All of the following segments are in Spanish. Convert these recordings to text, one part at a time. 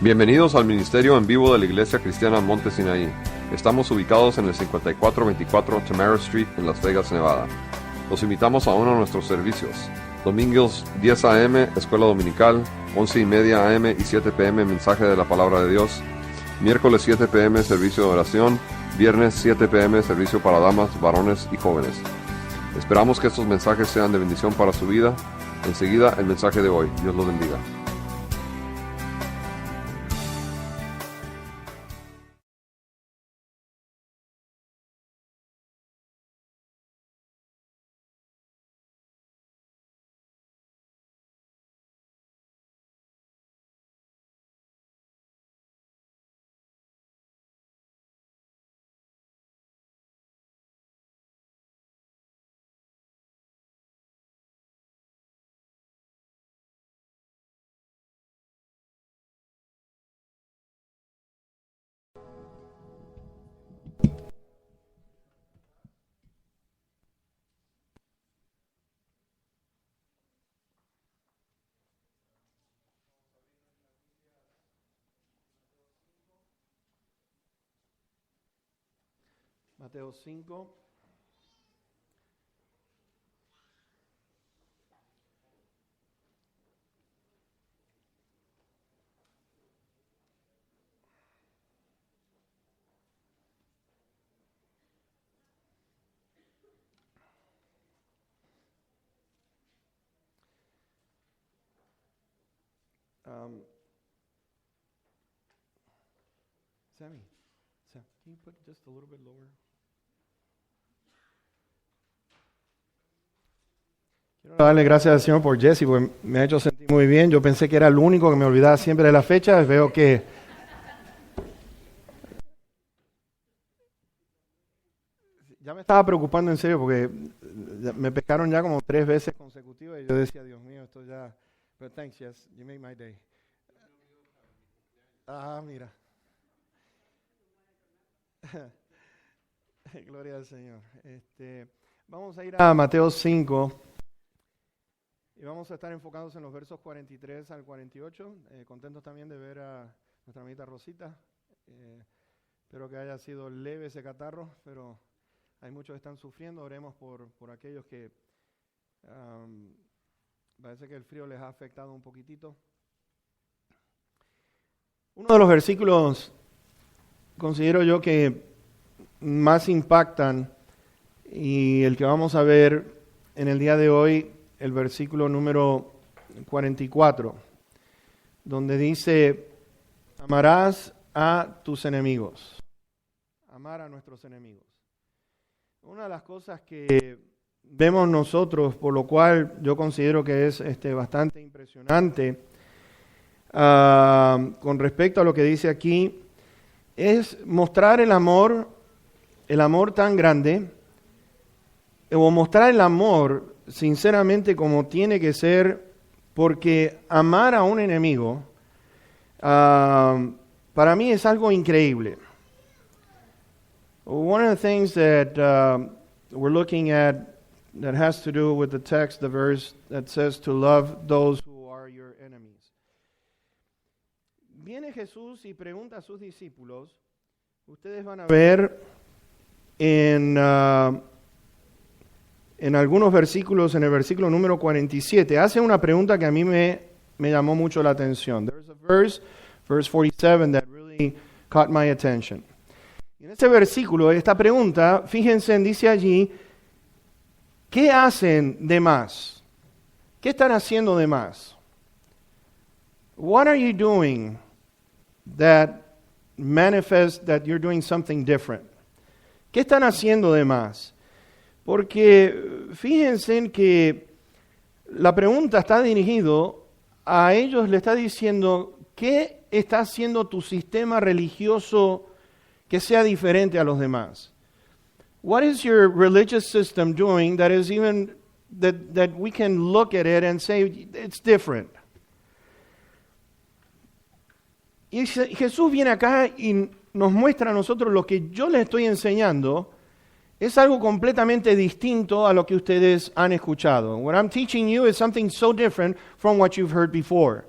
Bienvenidos al Ministerio en Vivo de la Iglesia Cristiana Monte Sinaí. Estamos ubicados en el 5424 Tamara Street en Las Vegas, Nevada. Los invitamos a uno de nuestros servicios. Domingos 10 a.m. Escuela Dominical, 11:30 a.m. y 7 p.m. Mensaje de la Palabra de Dios. Miércoles 7 p.m. Servicio de oración. Viernes 7 p.m. Servicio para damas, varones y jóvenes. Esperamos que estos mensajes sean de bendición para su vida. Enseguida el mensaje de hoy. Dios los bendiga. Mateo 5. Sammy, Sam, can you put just a little bit lower? Quiero darle gracias al Señor por Jesse, porque me ha hecho sentir muy bien. Yo pensé que era el único que me olvidaba siempre de la fecha. Veo que ya me estaba preocupando en serio, porque me pescaron ya como 3 veces consecutivas y yo decía, Dios mío, esto ya... But thanks, Jess, you made my day. Mira. Gloria al Señor. Vamos a ir a Mateo 5. Y vamos a estar enfocados en los versos 43 al 48. Contentos también de ver a nuestra amiguita Rosita. Espero que haya sido leve ese catarro, pero hay muchos que están sufriendo. Oremos por aquellos que parece que el frío les ha afectado un poquitito. Uno de los versículos, considero yo, que más impactan, y el que vamos a ver en el día de hoy, el versículo número 44, donde dice, amarás a tus enemigos. Amar a nuestros enemigos. Una de las cosas que vemos nosotros, por lo cual yo considero que es bastante impresionante con respecto a lo que dice aquí, es mostrar el amor tan grande, o mostrar el amor sinceramente como tiene que ser, porque amar a un enemigo para mí es algo increíble. One of the things that we're looking at that has to do with the text, the verse that says to love those who are your enemies. Viene Jesús y pregunta a sus discípulos, ustedes van a ver en algunos versículos, en el versículo número 47, hace una pregunta que a mí me llamó mucho la atención. There's a verse 47, that really caught my attention. Y en este versículo, esta pregunta, fíjense, dice allí, ¿qué hacen de más? ¿Qué están haciendo de más? What are you doing that manifests that you're doing something different? ¿Qué están haciendo de más? Porque fíjense que la pregunta está dirigido a ellos, le está diciendo, ¿qué está haciendo tu sistema religioso que sea diferente a los demás? What is your religious system doing that is even that we can look at it and say it's different? Y Jesús viene acá y nos muestra a nosotros lo que yo les estoy enseñando. Es algo completamente distinto a lo que ustedes han escuchado. What I'm teaching you is something so different from what you've heard before.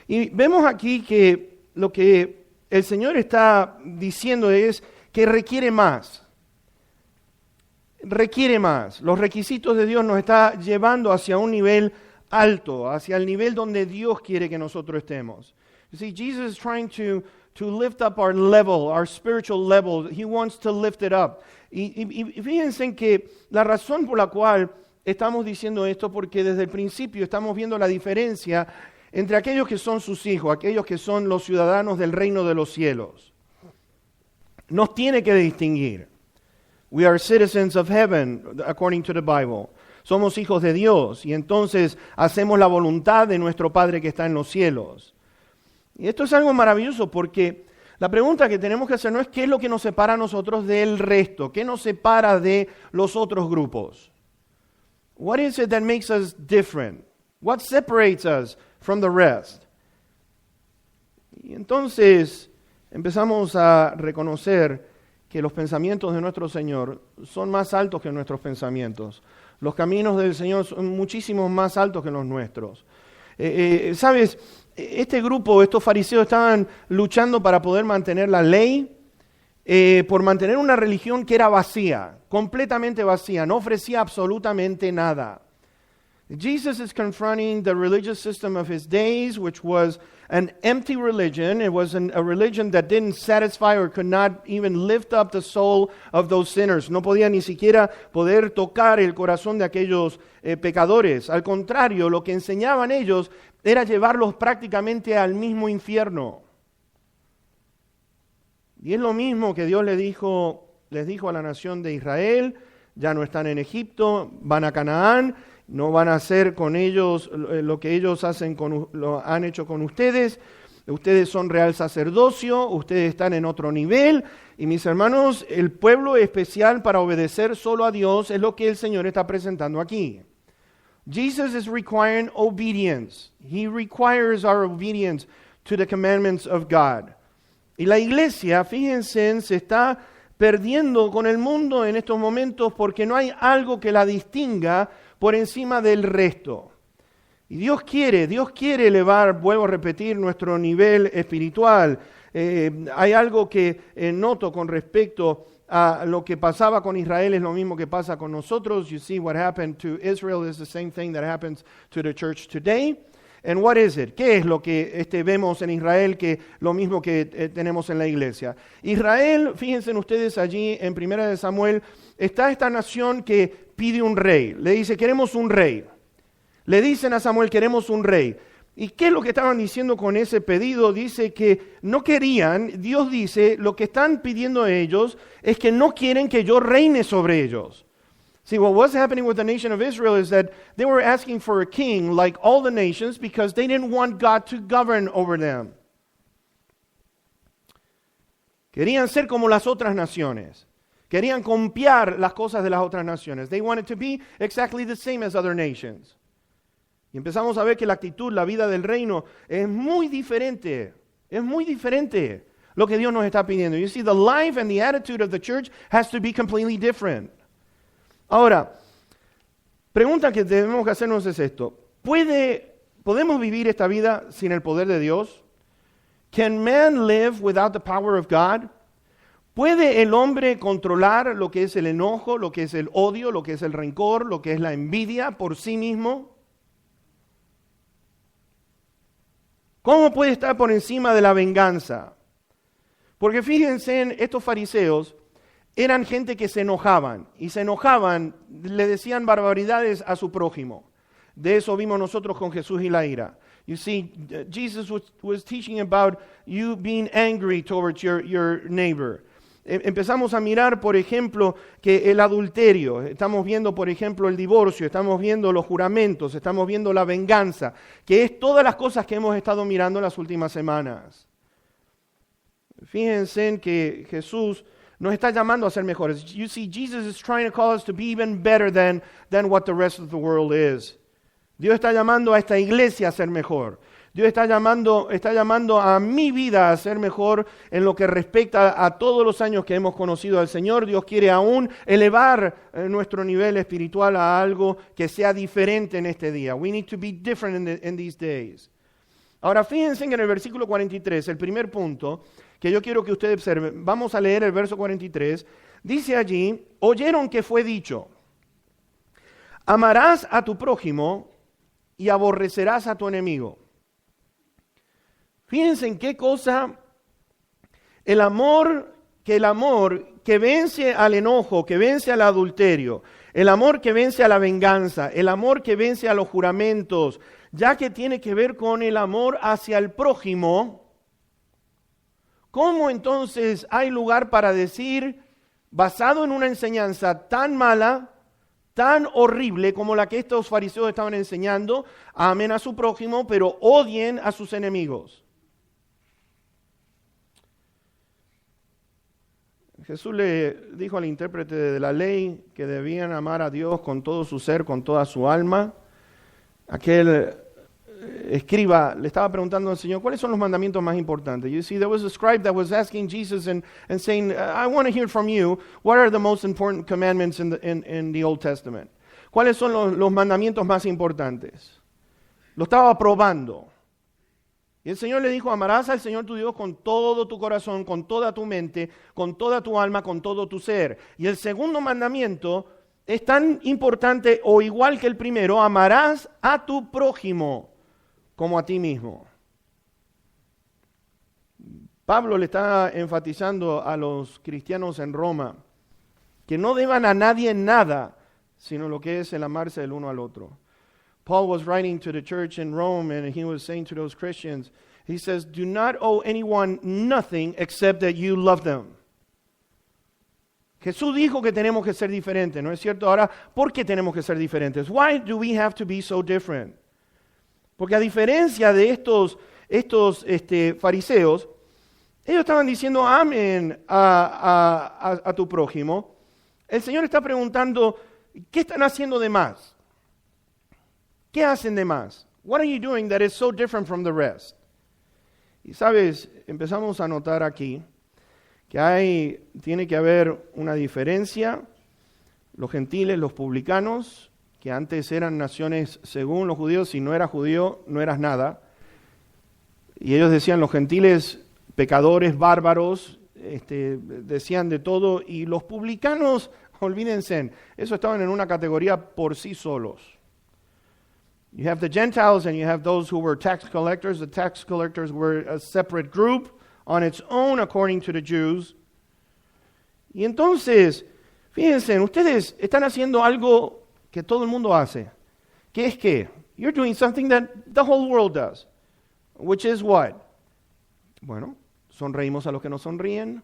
Y vemos aquí que el Señor está diciendo es que requiere más. Requiere más. Los requisitos de Dios nos está llevando hacia un nivel alto, hacia el nivel donde Dios quiere que nosotros estemos. You see, Jesus is trying to lift up our level, our spiritual level. He wants to lift it up. Y fíjense en que la razón por la cual estamos diciendo esto, porque desde el principio estamos viendo la diferencia entre aquellos que son sus hijos, aquellos que son los ciudadanos del reino de los cielos. Nos tiene que distinguir. We are citizens of heaven, according to the Bible. Somos hijos de Dios y entonces hacemos la voluntad de nuestro Padre que está en los cielos. Y esto es algo maravilloso porque la pregunta que tenemos que hacer no es qué es lo que nos separa a nosotros del resto, qué nos separa de los otros grupos. What is it that makes us different? What separates us from the rest? Y entonces empezamos a reconocer que los pensamientos de nuestro Señor son más altos que nuestros pensamientos. Los caminos del Señor son muchísimo más altos que los nuestros. ¿Sabes? Este grupo, estos fariseos estaban luchando para poder mantener la ley, por mantener una religión que era vacía, completamente vacía, no ofrecía absolutamente nada. Jesus is confronting the religious system of his days, which was an empty religion. It was a religion that didn't satisfy or could not even lift up the soul of those sinners. No podía ni siquiera poder tocar el corazón de aquellos pecadores. Al contrario, lo que enseñaban ellos era llevarlos prácticamente al mismo infierno. Y es lo mismo que Dios les dijo a la nación de Israel. Ya no están en Egipto, van a Canaán. No van a hacer con ellos lo que ellos lo han hecho con ustedes. Ustedes son real sacerdocio, ustedes están en otro nivel. Y mis hermanos, el pueblo especial para obedecer solo a Dios es lo que el Señor está presentando aquí. Jesus is requiring obedience. He requires our obedience to the commandments of God. Y la iglesia, fíjense, se está perdiendo con el mundo en estos momentos porque no hay algo que la distinga por encima del resto. Y Dios quiere elevar, vuelvo a repetir, nuestro nivel espiritual. Hay algo que noto con respecto a lo que pasaba con Israel, es lo mismo que pasa con nosotros. You see, what happened to Israel is the same thing that happens to the church today. And what is it? ¿Qué es lo que vemos en Israel que lo mismo que tenemos en la iglesia? Israel, fíjense ustedes allí en 1 Samuel, está esta nación que pide un rey. Le dice, queremos un rey. Le dicen a Samuel, queremos un rey. ¿Y qué es lo que estaban diciendo con ese pedido? Dice que no querían, Dios dice, lo que están pidiendo ellos es que no quieren que yo reine sobre ellos. See, what was happening with the nation of Israel is that they were asking for a king like all the nations because they didn't want God to govern over them. Querían ser como las otras naciones. Querían copiar las cosas de las otras naciones. They wanted to be exactly the same as other nations. Y empezamos a ver que la actitud, la vida del reino es muy diferente. Es muy diferente lo que Dios nos está pidiendo. You see, the life and the attitude of the church has to be completely different. Ahora, pregunta que debemos hacernos es esto. ¿Podemos vivir esta vida sin el poder de Dios? Can man live without the power of God? ¿Puede el hombre controlar lo que es el enojo, lo que es el odio, lo que es el rencor, lo que es la envidia por sí mismo? ¿Cómo puede estar por encima de la venganza? Porque fíjense en estos fariseos, eran gente que se enojaban, le decían barbaridades a su prójimo. De eso vimos nosotros con Jesús y la ira. You see, Jesus was teaching about you being angry towards your neighbor. Empezamos a mirar, por ejemplo, que el adulterio, estamos viendo, por ejemplo, el divorcio, estamos viendo los juramentos, estamos viendo la venganza, que es todas las cosas que hemos estado mirando en las últimas semanas. Fíjense en que Jesús nos está llamando a ser mejores. You see, Jesus is trying to call us to be even better than what the rest of the world is. Dios está llamando a esta iglesia a ser mejor. Dios está llamando a mi vida a ser mejor en lo que respecta a todos los años que hemos conocido al Señor. Dios quiere aún elevar nuestro nivel espiritual a algo que sea diferente en este día. We need to be different in these days. Ahora fíjense que en el versículo 43, el primer punto que yo quiero que ustedes observen, vamos a leer el verso 43, dice allí, oyeron que fue dicho, amarás a tu prójimo y aborrecerás a tu enemigo. Fíjense en qué cosa el amor que vence al enojo, que vence al adulterio, el amor que vence a la venganza, el amor que vence a los juramentos, ya que tiene que ver con el amor hacia el prójimo, ¿cómo entonces hay lugar para decir, basado en una enseñanza tan mala, tan horrible como la que estos fariseos estaban enseñando, amen a su prójimo, pero odien a sus enemigos? Jesús le dijo al intérprete de la ley que debían amar a Dios con todo su ser, con toda su alma. Aquel escriba le estaba preguntando al Señor, ¿cuáles son los mandamientos más importantes? You see, there was a scribe that was asking Jesus and saying, I want to hear from you, what are the most important commandments in the Old Testament? ¿Cuáles son los mandamientos más importantes? Lo estaba probando. Y el Señor le dijo, amarás al Señor tu Dios con todo tu corazón, con toda tu mente, con toda tu alma, con todo tu ser. Y el segundo mandamiento es tan importante o igual que el primero, amarás a tu prójimo como a ti mismo. Pablo le está enfatizando a los cristianos en Roma que no deban a nadie nada, sino lo que es el amarse el uno al otro. Paul was writing to the church in Rome and he was saying to those Christians, he says, do not owe anyone nothing except that you love them. Jesús dijo que tenemos que ser diferentes, ¿no es cierto? Ahora, ¿por qué tenemos que ser diferentes? Why do we have to be so different? Porque a diferencia de estos fariseos, ellos estaban diciendo, amen a tu prójimo. El Señor está preguntando, ¿qué están haciendo de más? ¿Qué hacen de más? What are you doing that is so different from the rest? Y sabes, empezamos a notar aquí que tiene que haber una diferencia. Los gentiles, los publicanos, que antes eran naciones según los judíos, si no eras judío, no eras nada. Y ellos decían, los gentiles, pecadores, bárbaros, decían de todo. Y los publicanos, olvídense, eso estaban en una categoría por sí solos. You have the Gentiles and you have those who were tax collectors. The tax collectors were a separate group on its own according to the Jews. Y entonces, fíjense, ustedes están haciendo algo que todo el mundo hace. ¿Qué es qué? You're doing something that the whole world does. Which is what? Bueno, sonreímos a los que nos sonríen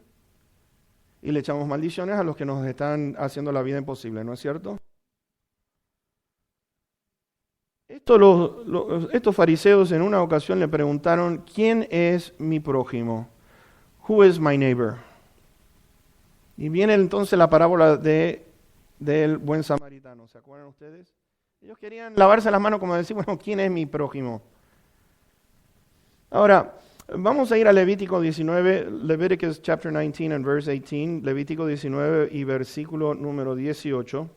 y le echamos maldiciones a los que nos están haciendo la vida imposible, ¿no es cierto? Estos fariseos en una ocasión le preguntaron, ¿quién es mi prójimo? Who is my neighbor? Y viene entonces la parábola del buen samaritano. ¿Se acuerdan ustedes? Ellos querían lavarse las manos como decir, bueno, ¿quién es mi prójimo? Ahora, vamos a ir a Levítico 19, Leviticus chapter 19 and verse 18, Levítico 19 y versículo número 18.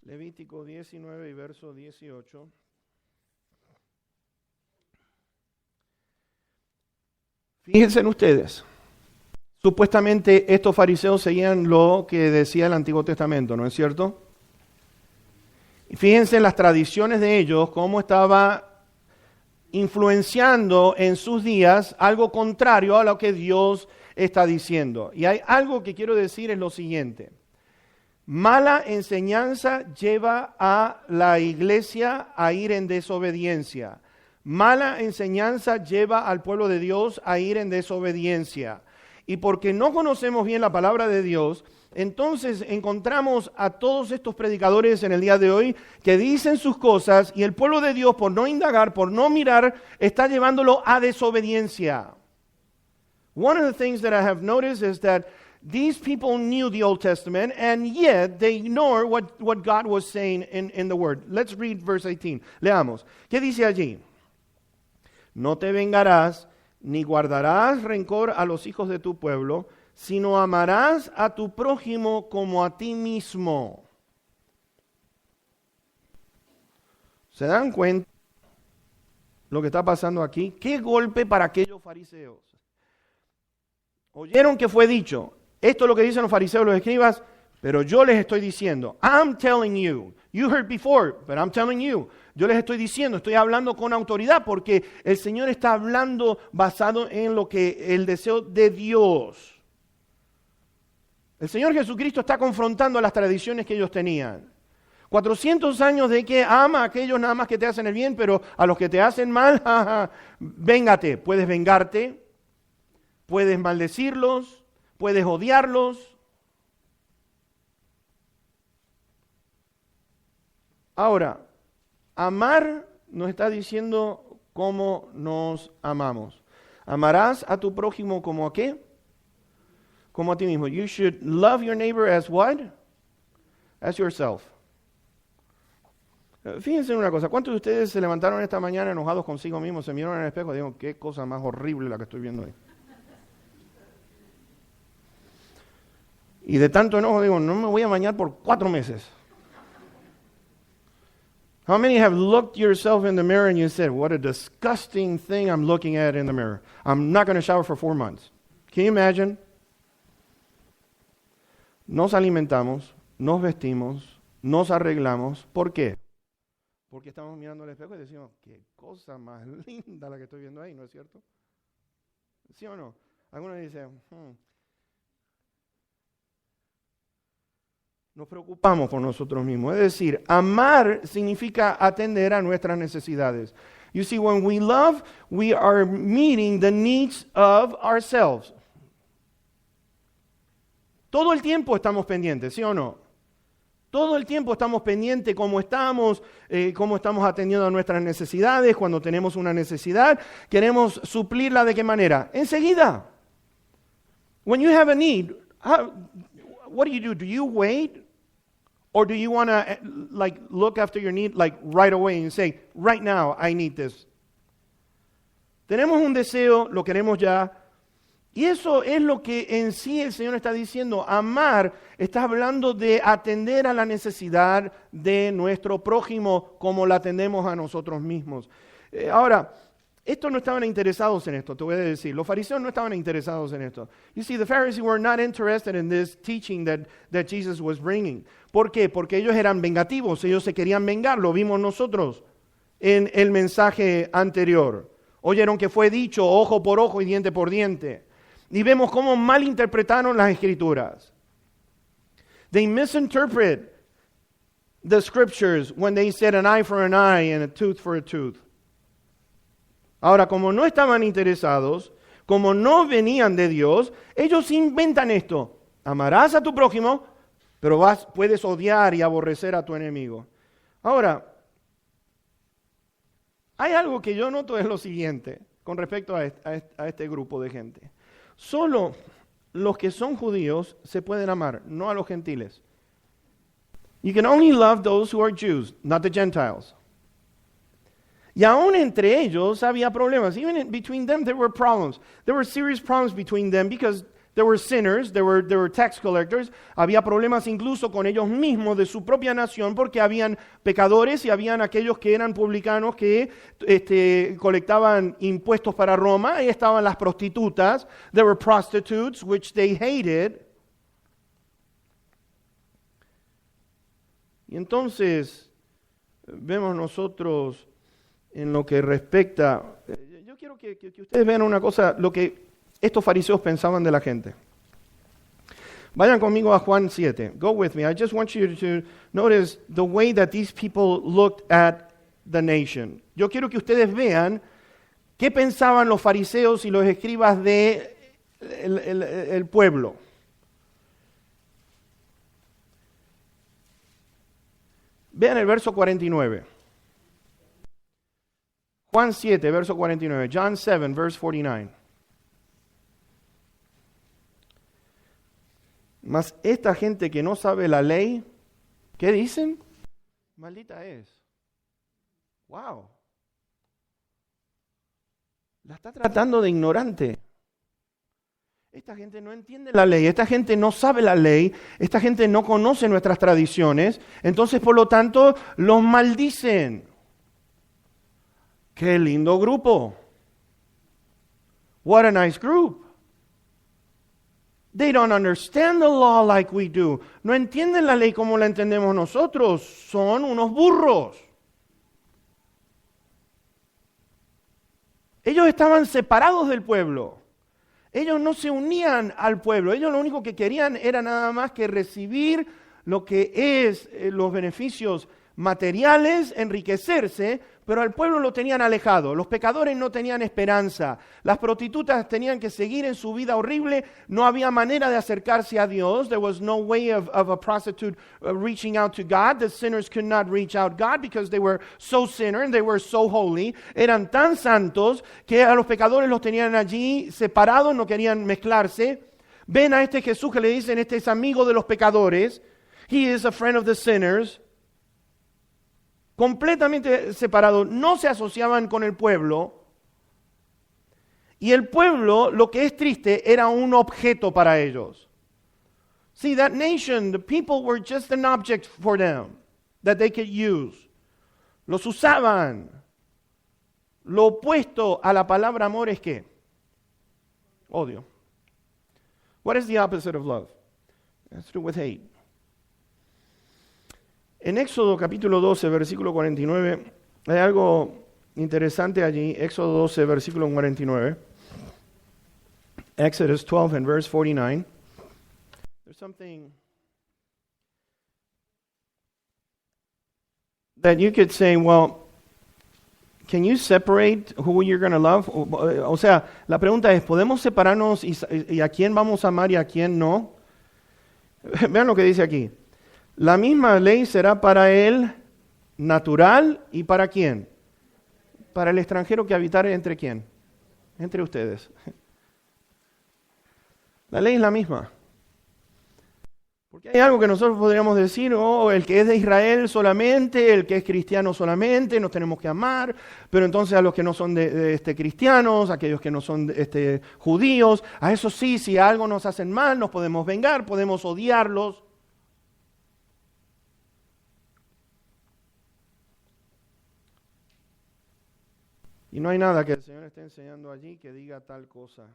Levítico 19 y verso 18. Fíjense en ustedes. Supuestamente estos fariseos seguían lo que decía el Antiguo Testamento, ¿no es cierto? Y fíjense en las tradiciones de ellos, cómo estaba influenciando en sus días algo contrario a lo que Dios está diciendo. Y hay algo que quiero decir, es lo siguiente. Mala enseñanza lleva a la iglesia a ir en desobediencia. Mala enseñanza lleva al pueblo de Dios a ir en desobediencia. Y porque no conocemos bien la palabra de Dios, entonces encontramos a todos estos predicadores en el día de hoy que dicen sus cosas y el pueblo de Dios, por no indagar, por no mirar, está llevándolo a desobediencia. One of the things that I have noticed is that these people knew the Old Testament, and yet they ignore what God was saying in the Word. Let's read verse 18. Leamos. ¿Qué dice allí? No te vengarás, ni guardarás rencor a los hijos de tu pueblo, sino amarás a tu prójimo como a ti mismo. ¿Se dan cuenta lo que está pasando aquí? Qué golpe para aquellos fariseos. Oyeron que fue dicho, esto es lo que dicen los fariseos, los escribas, pero yo les estoy diciendo, I'm telling you, you heard before, but I'm telling you. Yo les estoy diciendo, estoy hablando con autoridad porque el Señor está hablando basado en lo que el deseo de Dios. El Señor Jesucristo está confrontando las tradiciones que ellos tenían. 400 años de que ama a aquellos nada más que te hacen el bien, pero a los que te hacen mal, véngate. Puedes vengarte, puedes maldecirlos, puedes odiarlos. Ahora, amar nos está diciendo cómo nos amamos. Amarás a tu prójimo como a qué? Como a ti mismo. You should love your neighbor as what? As yourself. Fíjense en una cosa, ¿cuántos de ustedes se levantaron esta mañana enojados consigo mismos, se miraron en el espejo y dijeron, qué cosa más horrible la que estoy viendo hoy? Y de tanto enojo digo, no me voy a bañar por 4 meses. How many have looked yourself in the mirror and you said, what a disgusting thing I'm looking at in the mirror. I'm not going to shower for 4 months. Can you imagine? Nos alimentamos, nos vestimos, nos arreglamos. ¿Por qué? Porque estamos mirando al espejo y decimos, qué cosa más linda la que estoy viendo ahí, ¿no es cierto? ¿Sí o no? Algunos dicen, Nos preocupamos por nosotros mismos. Es decir, amar significa atender a nuestras necesidades. You see, when we love, we are meeting the needs of ourselves. Todo el tiempo estamos pendientes, ¿sí o no? Todo el tiempo estamos pendientes cómo estamos atendiendo a nuestras necesidades. Cuando tenemos una necesidad, queremos suplirla ¿de qué manera? Enseguida. When you have a need, what do? Do you wait? Or do you want to look after your need right away and say, right now, I need this? Tenemos un deseo, lo queremos ya. Y eso es lo que en sí el Señor está diciendo. Amar está hablando de atender a la necesidad de nuestro prójimo como la atendemos a nosotros mismos. Ahora, estos no estaban interesados en esto, te voy a decir. Los fariseos no estaban interesados en esto. You see, the Pharisees were not interested in this teaching that Jesus was bringing. ¿Por qué? Porque ellos eran vengativos, ellos se querían vengar, lo vimos nosotros en el mensaje anterior. Oyeron que fue dicho ojo por ojo y diente por diente. Y vemos cómo malinterpretaron las Escrituras. They misinterpret the Scriptures when they said an eye for an eye and a tooth for a tooth. Ahora, como no estaban interesados, como no venían de Dios, ellos inventan esto. Amarás a tu prójimo, pero puedes odiar y aborrecer a tu enemigo. Ahora, hay algo que yo noto es lo siguiente con respecto a este grupo de gente. Solo los que son judíos se pueden amar, no a los gentiles. You can only love those who are Jews, not the Gentiles. Y aún entre ellos había problemas. Even between them there were problems. There were serious problems between them because there were sinners, there were tax collectors. Había problemas incluso con ellos mismos de su propia nación porque habían pecadores y habían aquellos que eran publicanos que colectaban impuestos para Roma. Ahí estaban las prostitutas. There were prostitutes which they hated. Y entonces vemos nosotros en lo que respecta, yo quiero que ustedes vean una cosa, lo que estos fariseos pensaban de la gente. Vayan conmigo a Juan 7. Go with me. I just want you to notice the way that these people looked at the nation. Yo quiero que ustedes vean qué pensaban los fariseos y los escribas de el pueblo. Vean el verso 49. Juan 7, verso 49. John 7, verse 49. Mas esta gente que no sabe la ley, ¿qué dicen? Maldita es. Wow. La está tratando de ignorante. Esta gente no entiende la ley, esta gente no sabe la ley, esta gente no conoce nuestras tradiciones, entonces por lo tanto los maldicen. ¡Qué lindo grupo! What a nice group. They don't understand the law like we do. No entienden la ley como la entendemos nosotros. Son unos burros. Ellos estaban separados del pueblo. Ellos no se unían al pueblo. Ellos lo único que querían era nada más que recibir lo que es los beneficios materiales, enriquecerse, pero al pueblo lo tenían alejado. Los pecadores no tenían esperanza. Las prostitutas tenían que seguir en su vida horrible. No había manera de acercarse a Dios. There was no way of a prostitute reaching out to God. The sinners could not reach out God because they were so sinner and they were so holy. Eran tan santos que a los pecadores los tenían allí separados, no querían mezclarse. Ven a este Jesús que le dicen, este es amigo de los pecadores. He is a friend of the sinners. Completamente separados, no se asociaban con el pueblo. Y el pueblo, lo que es triste, era un objeto para ellos. See, that nation, the people were just an object for them that they could use. Los usaban. Lo opuesto a la palabra amor es ¿qué? Odio. What is the opposite of love? It has to do with hate. En Éxodo capítulo 12, versículo 49, hay algo interesante allí. Éxodo 12, versículo 49. Exodus 12 and verse 49. There's something that you could say, well, can you separate who you're going to love? O sea, la pregunta es, ¿podemos separarnos y a quién vamos a amar y a quién no? Vean lo que dice aquí. La misma ley será para el natural y para quién. Para el extranjero que habitare entre quién. Entre ustedes. La ley es la misma. Porque hay algo que nosotros podríamos decir, el que es de Israel solamente, el que es cristiano solamente, nos tenemos que amar, pero entonces a los que no son de cristianos, aquellos que no son judíos, a eso sí, si algo nos hacen mal, nos podemos vengar, podemos odiarlos. Y no hay nada que el Señor esté enseñando allí que diga tal cosa.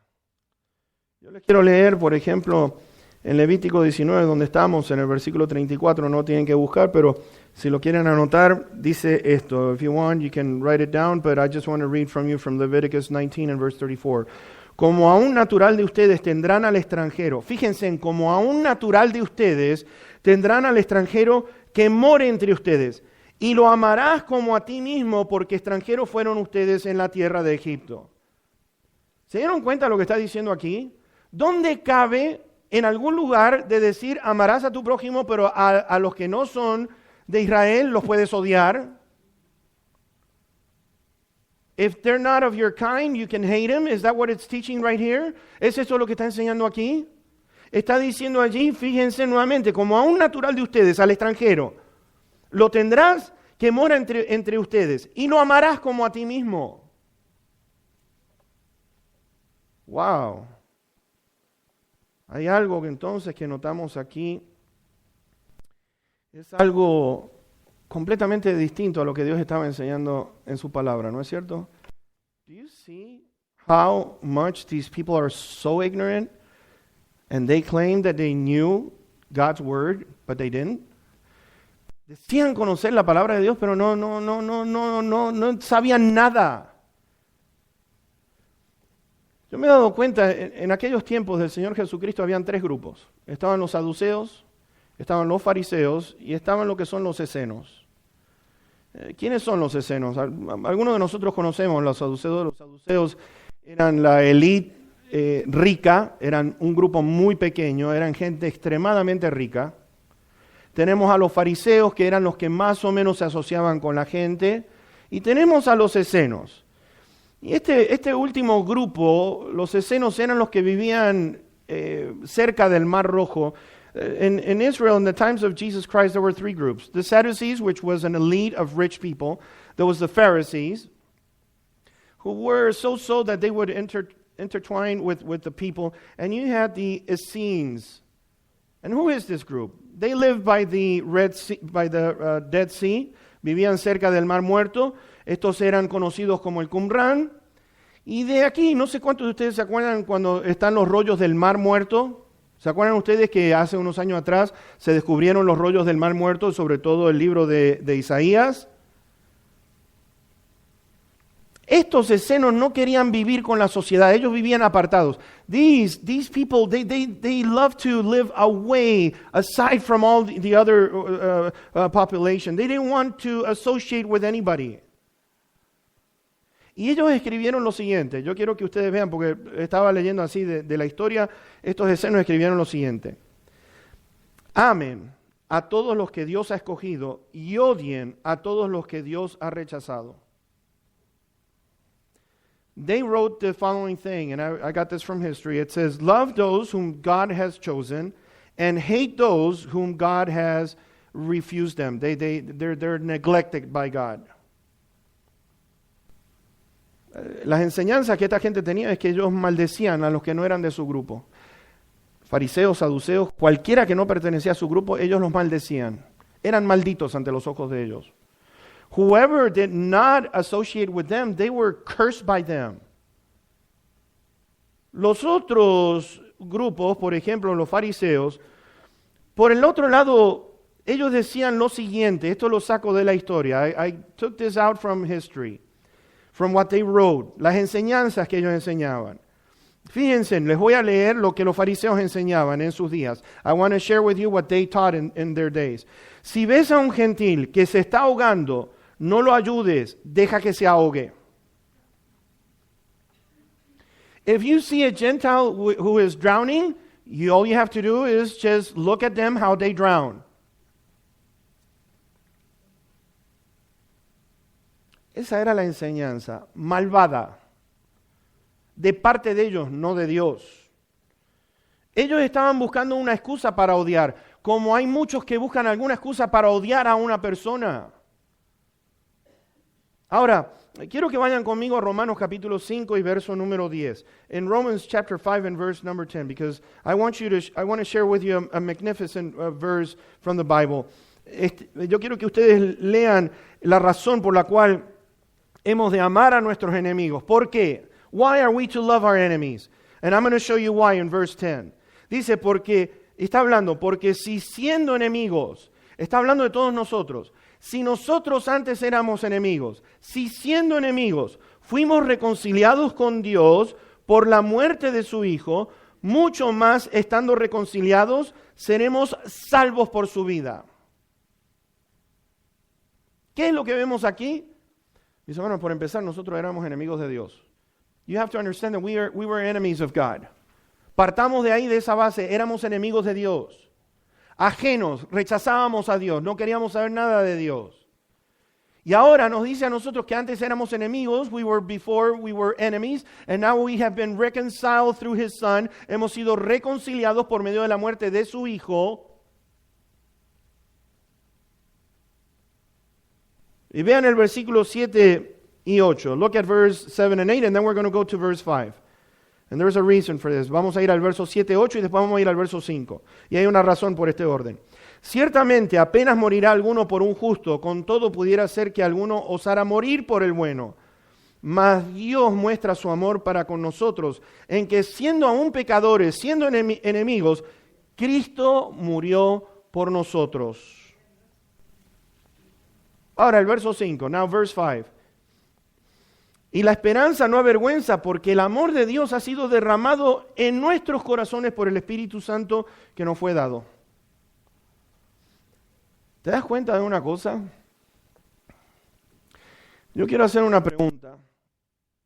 Yo les quiero leer, por ejemplo, en Levítico 19, donde estamos, en el versículo 34, no tienen que buscar, pero si lo quieren anotar, dice esto. If you want, you can write it down, but I just want to read from you from Leviticus 19 and verse 34. Como a un natural de ustedes tendrán al extranjero. Fíjense en como a un natural de ustedes tendrán al extranjero que more entre ustedes. Y lo amarás como a ti mismo, porque extranjeros fueron ustedes en la tierra de Egipto. ¿Se dieron cuenta de lo que está diciendo aquí? ¿Dónde cabe en algún lugar de decir amarás a tu prójimo, pero a los que no son de Israel los puedes odiar? If they're not of your kind, you can hate them. Is that what it's teaching right here? ¿Es eso lo que está enseñando aquí? Está diciendo allí, fíjense nuevamente, como a un natural de ustedes, al extranjero, lo tendrás que mora entre ustedes y lo amarás como a ti mismo. Wow. Hay algo que entonces que notamos aquí. Es algo completamente distinto a lo que Dios estaba enseñando en su palabra, ¿no es cierto? Do you see how much these people are so ignorant and they claim that they knew God's word, but they didn't? Decían conocer la palabra de Dios, pero no sabían nada. Yo me he dado cuenta, en aquellos tiempos del Señor Jesucristo habían tres grupos. Estaban los saduceos, estaban los fariseos y estaban lo que son los escenos. ¿Quiénes son los escenos? Algunos de nosotros conocemos los saduceos. Los saduceos eran la élite rica, eran un grupo muy pequeño, eran gente extremadamente rica. Tenemos a los fariseos, que eran los que más o menos se asociaban con la gente, y tenemos a los escenos. Y este último grupo, los escenos, eran los que vivían cerca del Mar Rojo. In Israel, in the times of Jesus Christ, there were three groups. The Sadducees, which was an elite of rich people. There was the Pharisees, who were so that they would intertwine with the people. And you had the Essenes. And who is this group? They lived by the Dead Sea, vivían cerca del Mar Muerto, Estos eran conocidos como el Qumran. Y de aquí, no sé cuántos de ustedes se acuerdan cuando están los rollos del Mar Muerto. ¿Se acuerdan ustedes que hace unos años atrás se descubrieron los rollos del Mar Muerto, sobre todo el libro de Isaías? Estos escenos no querían vivir con la sociedad, ellos vivían apartados. These people, they love to live away, aside from all the other population. They didn't want to associate with anybody. Y ellos escribieron lo siguiente, yo quiero que ustedes vean, porque estaba leyendo así de la historia, estos escenos escribieron lo siguiente. Amen a todos los que Dios ha escogido y odien a todos los que Dios ha rechazado. They wrote the following thing, and I got this from history. It says, love those whom God has chosen and hate those whom God has refused them. They're neglected by God. Las enseñanzas que esta gente tenía es que ellos maldecían a los que no eran de su grupo. Fariseos, saduceos, cualquiera que no pertenecía a su grupo, ellos los maldecían. Eran malditos ante los ojos de ellos. Whoever did not associate with them, they were cursed by them. Los otros grupos, por ejemplo, los fariseos, por el otro lado, ellos decían lo siguiente, esto lo saco de la historia. I took this out from history, from what they wrote, las enseñanzas que ellos enseñaban. Fíjense, les voy a leer lo que los fariseos enseñaban en sus días. I want to share with you what they taught in their days. Si ves a un gentil que se está ahogando, no lo ayudes, deja que se ahogue. If you see a Gentile who is drowning, all you have to do is just look at them how they drown. Esa era la enseñanza malvada de parte de ellos, no de Dios. Ellos estaban buscando una excusa para odiar, como hay muchos que buscan alguna excusa para odiar a una persona. Ahora, quiero que vayan conmigo a Romanos capítulo 5 y verso número 10. In Romans chapter 5 and verse number 10, because I want to share with you a magnificent verse from the Bible. Yo quiero que ustedes lean la razón por la cual hemos de amar a nuestros enemigos. ¿Por qué? Why are we to love our enemies? And I'm going to show you why in verse 10. Dice, porque si siendo enemigos, está hablando de todos nosotros, si nosotros antes éramos enemigos, si siendo enemigos fuimos reconciliados con Dios por la muerte de su Hijo, mucho más estando reconciliados seremos salvos por su vida. ¿Qué es lo que vemos aquí? Dice, bueno, por empezar, nosotros éramos enemigos de Dios. You have to understand that we were enemies of God. Partamos de ahí, de esa base, éramos enemigos de Dios. Ajenos, rechazábamos a Dios, no queríamos saber nada de Dios. Y ahora nos dice a nosotros que antes éramos enemigos, before we were enemies, and now we have been reconciled through His Son. Hemos sido reconciliados por medio de la muerte de su Hijo. Y vean el versículo 7 y 8. Look at verse 7 and 8, and then we're going to go to verse 5. And there's a reason for this. Vamos a ir al verso 7, 8 y después vamos a ir al verso 5. Y hay una razón por este orden. Ciertamente apenas morirá alguno por un justo, con todo pudiera ser que alguno osara morir por el bueno. Mas Dios muestra su amor para con nosotros, en que siendo aún pecadores, siendo enemigos, Cristo murió por nosotros. Ahora el verso 5, now verse 5. Y la esperanza no avergüenza, porque el amor de Dios ha sido derramado en nuestros corazones por el Espíritu Santo que nos fue dado. ¿Te das cuenta de una cosa? Yo quiero hacer una pregunta,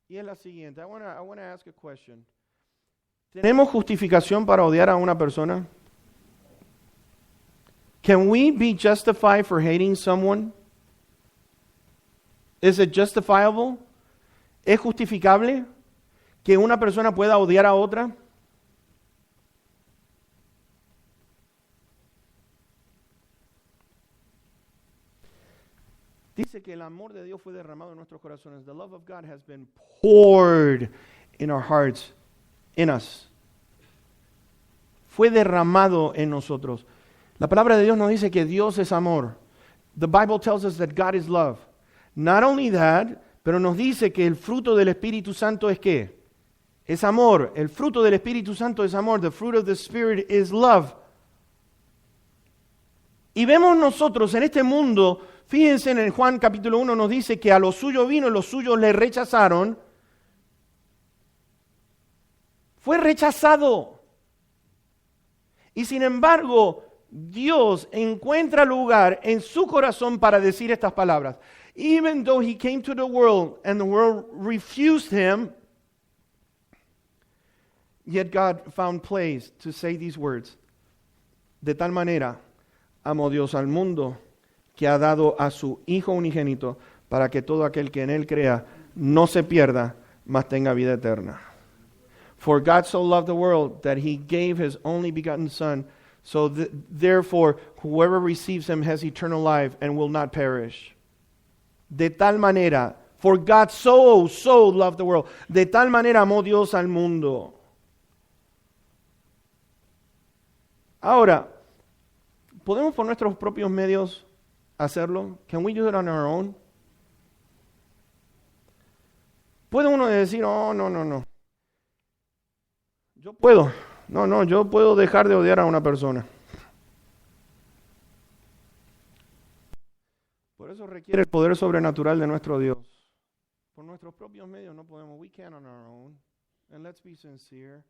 y es la siguiente. I wanna ask a question. ¿Tenemos justificación para odiar a una persona? Can we be justified for hating someone? Is it justifiable? ¿Es justificable que una persona pueda odiar a otra? Dice que el amor de Dios fue derramado en nuestros corazones. The love of God has been poured in our hearts, in us. Fue derramado en nosotros. La palabra de Dios nos dice que Dios es amor. The Bible tells us that God is love. Not only that, pero nos dice que el fruto del Espíritu Santo es ¿qué? Es amor. El fruto del Espíritu Santo es amor. The fruit of the Spirit is love. Y vemos nosotros en este mundo, fíjense en el Juan capítulo 1 nos dice que a los suyos vino y los suyos le rechazaron. Fue rechazado. Y sin embargo, Dios encuentra lugar en su corazón para decir estas palabras. Even though he came to the world and the world refused him, yet God found place to say these words. De tal manera amó Dios al mundo que ha dado a su Hijo unigénito para que todo aquel que en él crea no se pierda, mas tenga vida eterna. For God so loved the world that he gave his only begotten Son, so therefore whoever receives him has eternal life and will not perish. De tal manera, for God so loved the world, de tal manera amó Dios al mundo. Ahora, ¿podemos por nuestros propios medios hacerlo? Can we do it on our own? ¿Puede uno decir, oh, no. Yo puedo. No, yo puedo dejar de odiar a una persona. Por eso requiere el poder sobrenatural de nuestro Dios. Por nuestros propios medios no podemos. We can't on our own. And let's be sincere.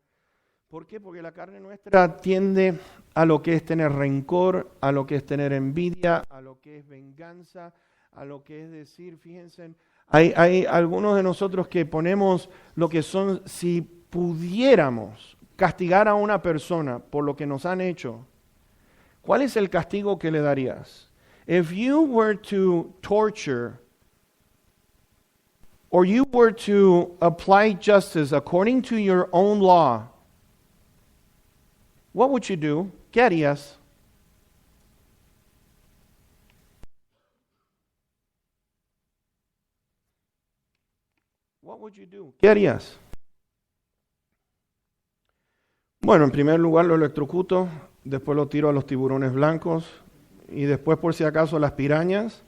¿Por qué? Porque la carne nuestra tiende a lo que es tener rencor, a lo que es tener envidia, a lo que es venganza, a lo que es decir, fíjense, hay algunos de nosotros que ponemos lo que son, si pudiéramos castigar a una persona por lo que nos han hecho, ¿cuál es el castigo que le darías? If you were to torture or you were to apply justice according to your own law, what would you do? ¿Qué harías? What would you do? ¿Qué harías? Bueno, en primer lugar lo electrocuto, después lo tiro a los tiburones blancos y después por si acaso las pirañas.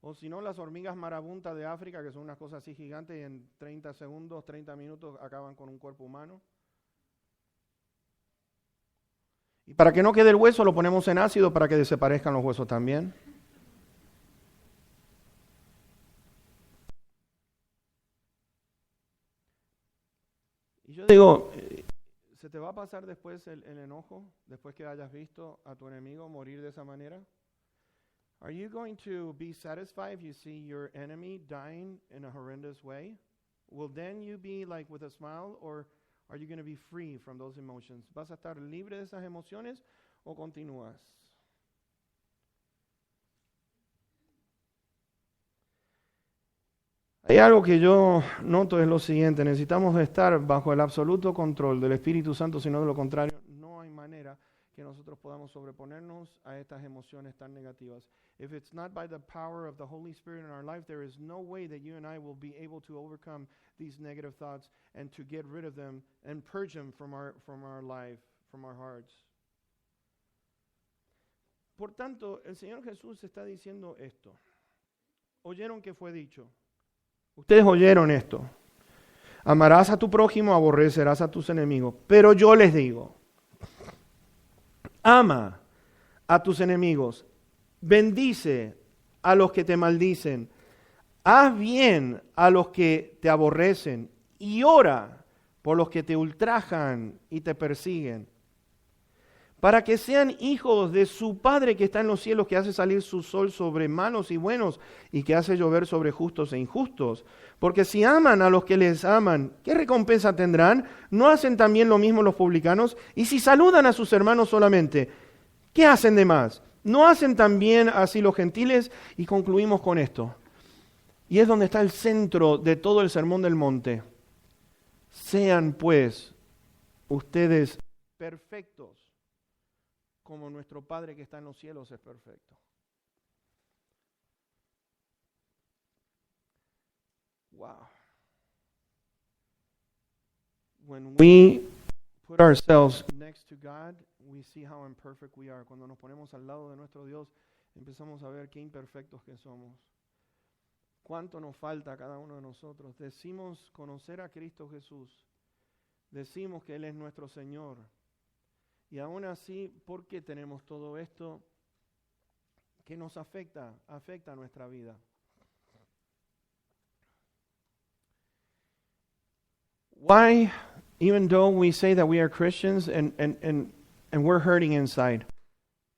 O si no, las hormigas marabuntas de África, que son unas cosas así gigantes y en 30 segundos, 30 minutos acaban con un cuerpo humano. Y para que no quede el hueso lo ponemos en ácido para que desaparezcan los huesos también. Y yo digo, ¿se te va a pasar después el enojo, después que hayas visto a tu enemigo morir de esa manera? Are you going to be satisfied if you see your enemy dying in a horrendous way? Will then you be like with a smile, or are you going to be free from those emotions? ¿Vas a estar libre de esas emociones o continúas? Hay algo que yo noto es lo siguiente, necesitamos estar bajo el absoluto control del Espíritu Santo, sino de lo contrario, no hay manera que nosotros podamos sobreponernos a estas emociones tan negativas. If it's not by the power of the Holy Spirit in our life, there is no way that you and I will be able to overcome these negative thoughts and to get rid of them and purge them from our life, from our hearts. Por tanto, el Señor Jesús está diciendo esto. ¿Oyeron que fue dicho? Ustedes oyeron esto. Amarás a tu prójimo, aborrecerás a tus enemigos. Pero yo les digo, ama a tus enemigos, bendice a los que te maldicen, haz bien a los que te aborrecen y ora por los que te ultrajan y te persiguen, para que sean hijos de su Padre que está en los cielos, que hace salir su sol sobre malos y buenos y que hace llover sobre justos e injustos. Porque si aman a los que les aman, ¿qué recompensa tendrán? ¿No hacen también lo mismo los publicanos? Y si saludan a sus hermanos solamente, ¿qué hacen de más? ¿No hacen también así los gentiles? Y concluimos con esto. Y es donde está el centro de todo el Sermón del Monte. Sean pues ustedes perfectos, como nuestro Padre que está en los cielos es perfecto. Wow. When we put ourselves next to God, we see how imperfect we are. Cuando nos ponemos al lado de nuestro Dios, empezamos a ver qué imperfectos que somos. Cuánto nos falta a cada uno de nosotros. Decimos conocer a Cristo Jesús. Decimos que Él es nuestro Señor. Y aún así, ¿por qué tenemos todo esto que nos afecta a nuestra vida? Why, even though we say that we are Christians and we're hurting inside?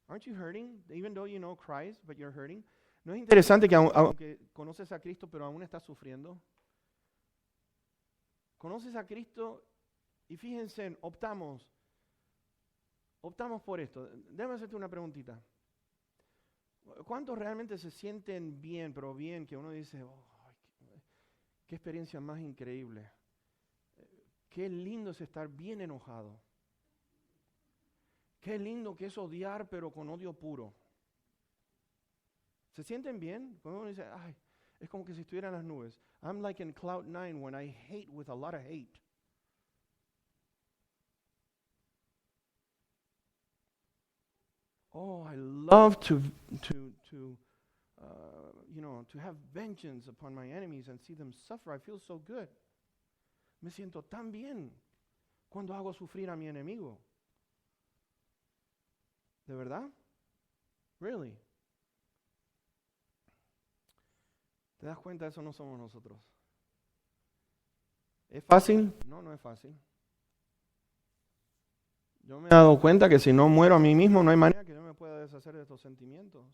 Aren't you hurting? Even though you know Christ, but you're hurting? ¿No es interesante que aunque conoces a Cristo, pero aún estás sufriendo? Conoces a Cristo y fíjense, optamos por esto. Déjame hacerte una preguntita. ¿Cuántos realmente se sienten bien, pero bien, que uno dice, oh, qué experiencia más increíble? Qué lindo es estar bien enojado. Qué lindo que es odiar, pero con odio puro. ¿Se sienten bien? Cuando uno dice, ay, es como que si estuviera en las nubes. I'm like in cloud 9 when I hate with a lot of hate. Oh, I love to have vengeance upon my enemies and see them suffer. I feel so good. Me siento tan bien cuando hago sufrir a mi enemigo. ¿De verdad? Really? ¿Te das cuenta? Eso no somos nosotros. ¿Es fácil? No, no es fácil. Yo me he dado cuenta que si no muero a mí mismo, no hay manera que yo me pueda deshacer de estos sentimientos.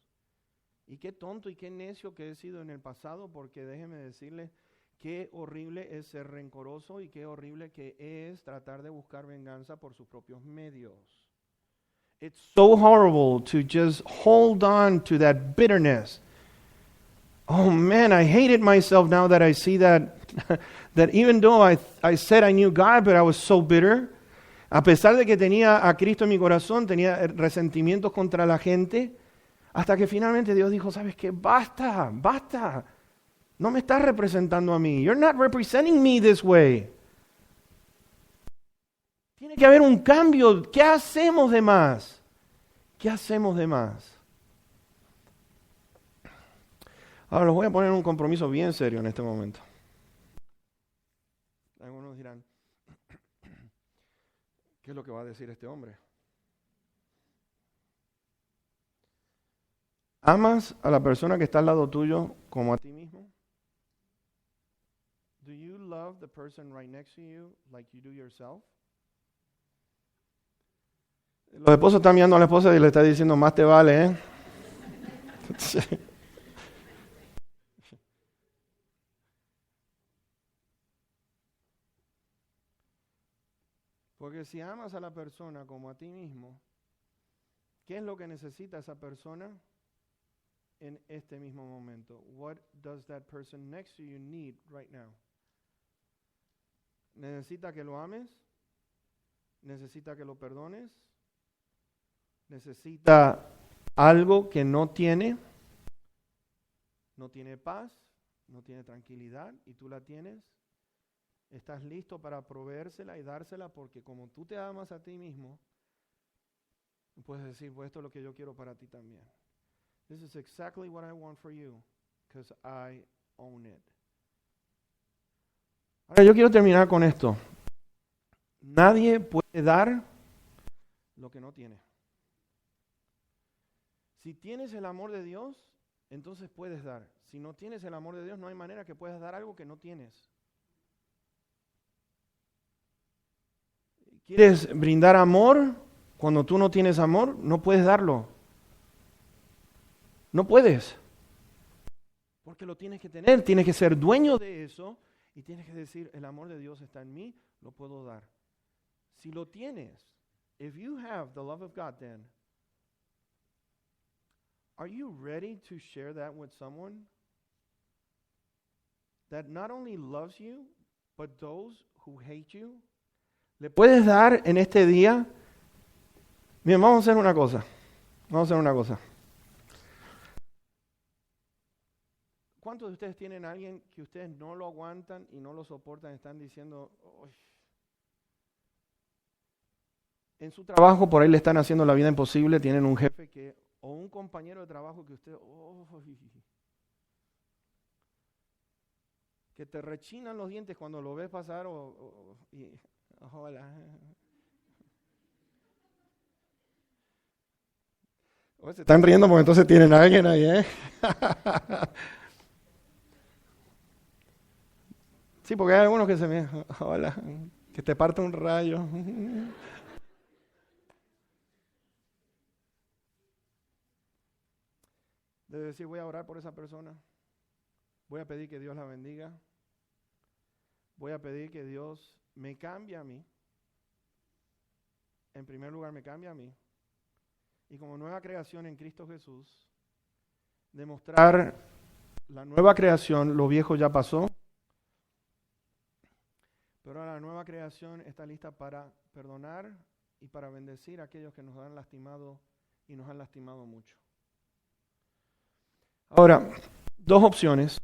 Y qué tonto y qué necio que he sido en el pasado, porque déjeme decirle, qué horrible es ser rencoroso y qué horrible que es tratar de buscar venganza por sus propios medios. It's so horrible to just hold on to that bitterness. Oh man, I hated myself now that I see that even though I said I knew God, but I was so bitter. A pesar de que tenía a Cristo en mi corazón, tenía resentimientos contra la gente, hasta que finalmente Dios dijo, ¿sabes qué? Basta. No me estás representando a mí. You're not representing me this way. Tiene que haber un cambio. ¿Qué hacemos de más? Ahora los voy a poner en un compromiso bien serio en este momento. Algunos dirán, ¿qué es lo que va a decir este hombre? ¿Amas a la persona que está al lado tuyo como a ti mismo? Do you love the person right next to you like you do yourself? Los esposos están mirando a la esposa y le está diciendo, más te vale, ¿eh? Porque si amas a la persona como a ti mismo, ¿qué es lo que necesita esa persona en este mismo momento? What does that person next to you need right now? ¿Necesita que lo ames? ¿Necesita que lo perdones? ¿Necesita algo que no tiene? ¿No tiene paz? ¿No tiene tranquilidad? ¿Y tú la tienes? ¿Estás listo para proveérsela y dársela? Porque como tú te amas a ti mismo, puedes decir, pues esto es lo que yo quiero para ti también. This is exactly what I want for you, because I own it. Ahora yo quiero terminar con esto. Nadie puede dar lo que no tiene. Si tienes el amor de Dios, entonces puedes dar. Si no tienes el amor de Dios, no hay manera que puedas dar algo que no tienes. ¿Quieres brindar amor cuando tú no tienes amor? No puedes darlo. No puedes. Porque lo tienes que tener, tienes que ser dueño de eso y tienes que decir, el amor de Dios está en mí, lo puedo dar. Si lo tienes, if you have the love of God, then are you ready to share that with someone that not only loves you, but those who hate you? ¿Le puedes dar en este día? Miren, vamos a hacer una cosa. ¿Cuántos de ustedes tienen a alguien que ustedes no lo aguantan y no lo soportan? Están diciendo, uy. En su trabajo por ahí le están haciendo la vida imposible, tienen un jefe que o un compañero de trabajo que usted, que te rechinan los dientes cuando lo ves pasar hola. Se están riendo porque entonces tienen a alguien ahí, ¿eh? Sí, porque hay algunos que se me... Hola, que te parte un rayo. Debe decir, voy a orar por esa persona. Voy a pedir que Dios la bendiga. Voy a pedir que Dios me cambie a mí. En primer lugar, me cambie a mí. Y como nueva creación en Cristo Jesús, demostrar la nueva creación, lo viejo ya pasó. Pero ahora la nueva creación está lista para perdonar y para bendecir a aquellos que nos han lastimado y nos han lastimado mucho. Ahora, dos opciones.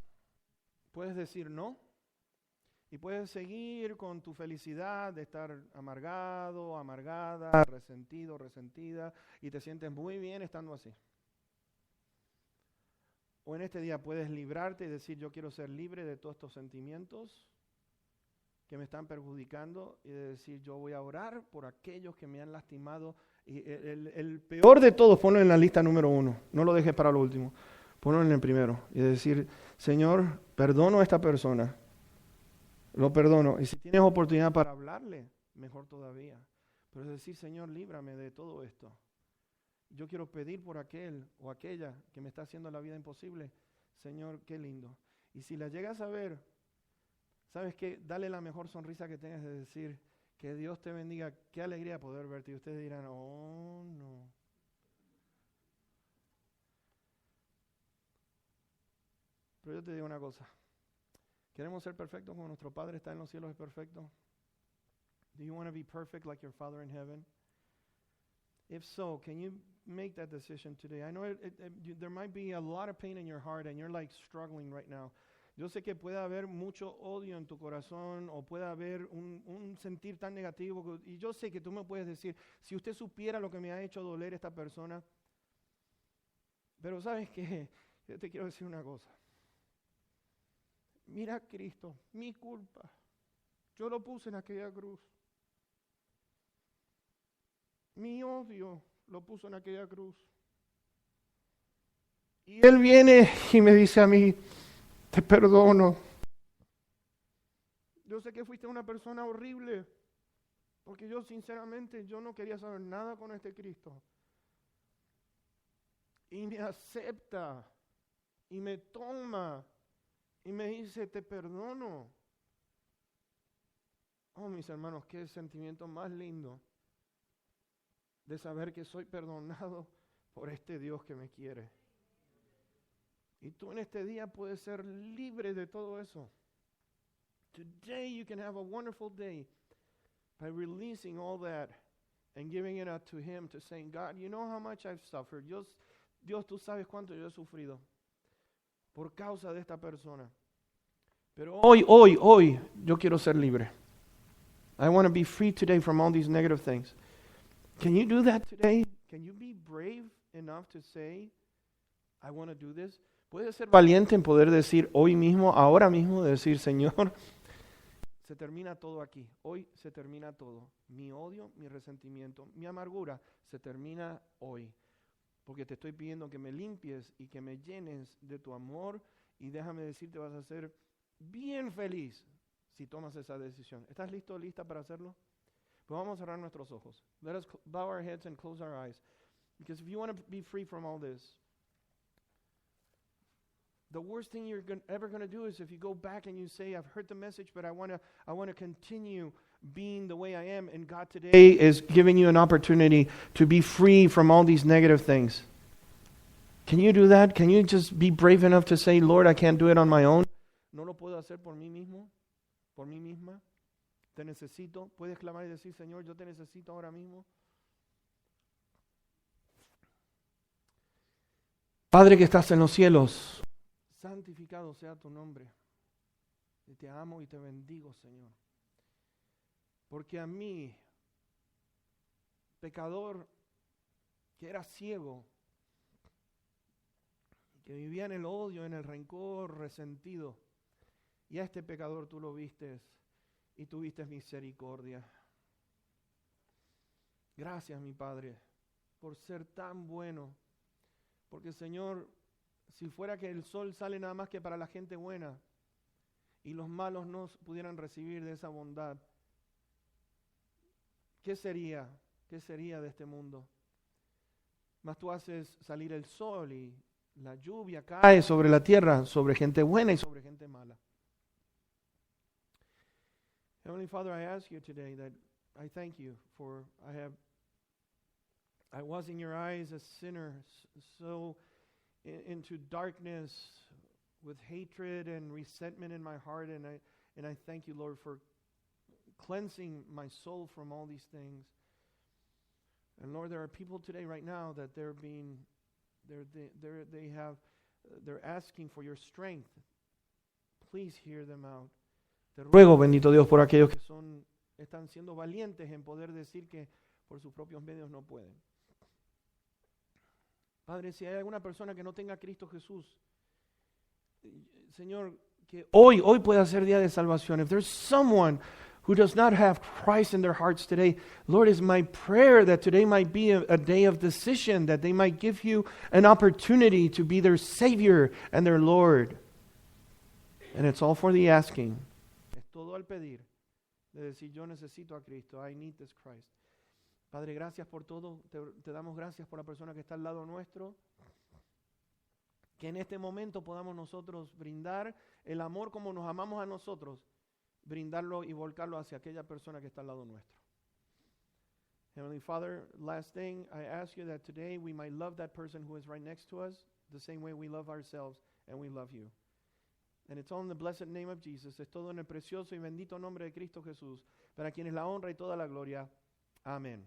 Puedes decir no y puedes seguir con tu felicidad de estar amargado, amargada, resentido, resentida y te sientes muy bien estando así. O en este día puedes librarte y decir yo quiero ser libre de todos estos sentimientos que me están perjudicando y de decir yo voy a orar por aquellos que me han lastimado. Y el peor de todos, ponlo en la lista número 1, no lo dejes para lo último, ponlo en el primero y decir Señor, perdono a esta persona, lo perdono y si tienes oportunidad para hablarle, mejor todavía, pero es decir Señor, líbrame de todo esto. Yo quiero pedir por aquel o aquella que me está haciendo la vida imposible. Señor, qué lindo. Y si la llegas a ver, ¿sabes qué? Dale la mejor sonrisa que tengas de decir, que Dios te bendiga, qué alegría poder verte. Y ustedes dirán, oh no. Pero yo te digo una cosa. ¿Queremos ser perfectos como nuestro Padre está en los cielos es perfecto? Do you want to be perfect like your Father in heaven? If so, can you make that decision today? I know there might be a lot of pain in your heart and you're like struggling right now. Yo sé que puede haber mucho odio en tu corazón o puede haber un sentir tan negativo. Y yo sé que tú me puedes decir, si usted supiera lo que me ha hecho doler esta persona. Pero ¿sabes qué? Yo te quiero decir una cosa. Mira a Cristo, mi culpa. Yo lo puse en aquella cruz. Mi odio lo puso en aquella cruz. Y Él viene y me dice a mí, te perdono. Yo sé que fuiste una persona horrible, porque yo sinceramente yo no quería saber nada con este Cristo. Y me acepta, y me toma, y me dice, te perdono. Oh, mis hermanos, qué sentimiento más lindo de saber que soy perdonado por este Dios que me quiere. Y tú en este día puedes ser libre de todo eso. Today you can have a wonderful day by releasing all that and giving it up to Him, to saying, God, you know how much I've suffered. Dios, tú sabes cuánto yo he sufrido por causa de esta persona. Pero hoy, yo quiero ser libre. I want to be free today from all these negative things. Can you do that today? Can you be brave enough to say, I want to do this? Puedes ser valiente en poder decir hoy mismo, ahora mismo, decir, Señor, se termina todo aquí. Hoy se termina todo. Mi odio, mi resentimiento, mi amargura, se termina hoy. Porque te estoy pidiendo que me limpies y que me llenes de tu amor. Y déjame decirte, vas a ser bien feliz si tomas esa decisión. ¿Estás listo, lista para hacerlo? Pues vamos a cerrar nuestros ojos. Let us bow our heads and close our eyes. Because if you want to be free from all this, the worst thing you're ever going to do is if you go back and you say, I've heard the message, but I want to continue being the way I am. And God today is giving you an opportunity to be free from all these negative things. Can you do that? Can you just be brave enough to say, Lord, I can't do it on my own? No lo puedo hacer por mí mismo, por mí misma. Te necesito. Puedes clamar y decir, Señor, yo te necesito ahora mismo. Padre que estás en los cielos, santificado sea tu nombre. Y te amo y te bendigo, Señor. Porque a mí, pecador, que era ciego, que vivía en el odio, en el rencor, resentido. Y a este pecador tú lo vistes y tuviste misericordia. Gracias, mi Padre, por ser tan bueno. Porque, Señor, si fuera que el sol sale nada más que para la gente buena y los malos no pudieran recibir de esa bondad, ¿qué sería? ¿Qué sería de este mundo? Mas tú haces salir el sol y la lluvia cae sobre la tierra, sobre gente buena y sobre gente mala. Heavenly Father, I ask you today that I thank you for I was in your eyes a sinner, so into darkness with hatred and resentment in my heart, and I thank you, Lord, for cleansing my soul from all these things. And Lord, there are people today right now that they're asking for your strength. Please hear them out. Te ruego, bendito Dios, por aquellos que están siendo valientes en poder decir que por sus propios medios no pueden. Padre, si hay alguna persona que no tenga a Cristo Jesús, Señor, que hoy pueda ser día de salvación. If there's someone who does not have Christ in their hearts today, Lord, is my prayer that today might be a day of decision, that they might give you an opportunity to be their Savior and their Lord. And it's all for the asking. Es todo al pedir, de decir yo necesito a Cristo. I need this Christ. Padre, gracias por todo. Te damos gracias por la persona que está al lado nuestro. Que en este momento podamos nosotros brindar el amor como nos amamos a nosotros, brindarlo y volcarlo hacia aquella persona que está al lado nuestro. Heavenly Father, last thing, I ask you that today we might love that person who is right next to us the same way we love ourselves and we love you. And it's all in the blessed name of Jesus. Es todo en el precioso y bendito nombre de Cristo Jesús, para quienes la honra y toda la gloria. Amén.